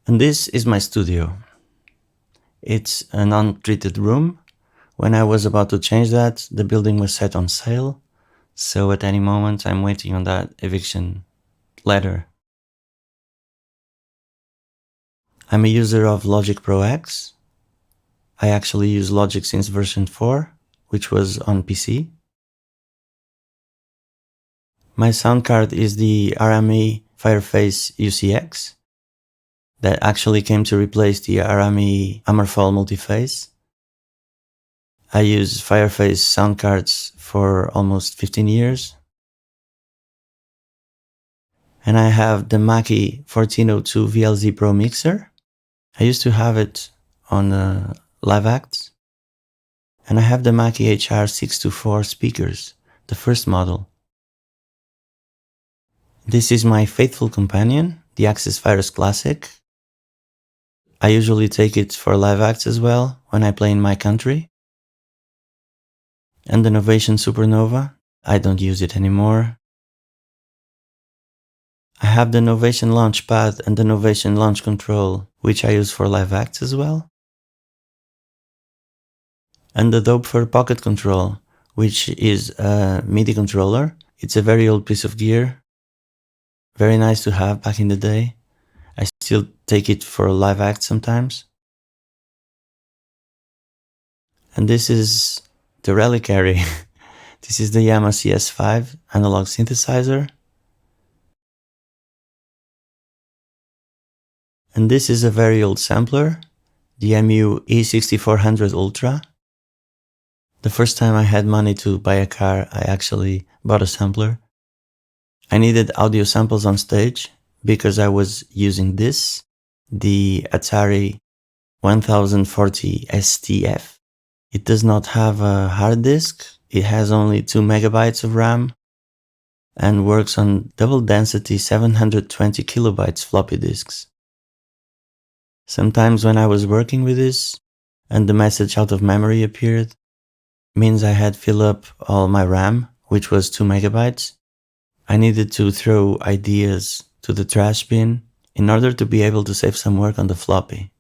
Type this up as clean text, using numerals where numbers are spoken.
And this is my studio. It's an untreated room. When I was about to change that, the building was set on sale. So at any moment, I'm waiting on that eviction letter. I'm a user of Logic Pro X. I actually use Logic since version 4, which was on PC. My sound card is the RME Fireface UCX that actually came to replace the RME Amorphol Multiphase. I use Fireface sound cards for almost 15 years. And I have the Mackie 1402 VLZ Pro mixer. I used to have it on Live Acts. And I have the Mackie HR 624 speakers, the first model. This is my faithful companion, the Axis Virus Classic. I usually take it for live acts as well when I play in my country. And the Novation Supernova, I don't use it anymore. I have the Novation Launchpad and the Novation Launch Control, which I use for live acts as well. And the Dopefer Pocket Control, which is a MIDI controller. It's a very old piece of gear. Very nice to have back in the day. I still take it for live acts sometimes. And this is the reliquary. This is the Yamaha CS5 analog synthesizer. And this is a very old sampler, the MU E6400 Ultra. The first time I had money to buy a car, I actually bought a sampler. I needed audio samples on stage because I was using this, the Atari 1040 STF. It does not have a hard disk. It has only 2 megabytes of RAM and works on double density 720 kilobytes floppy disks. Sometimes when I was working with this and the message out of memory appeared, means I had fill up all my RAM, which was 2 megabytes. I needed to throw ideas to the trash bin in order to be able to save some work on the floppy.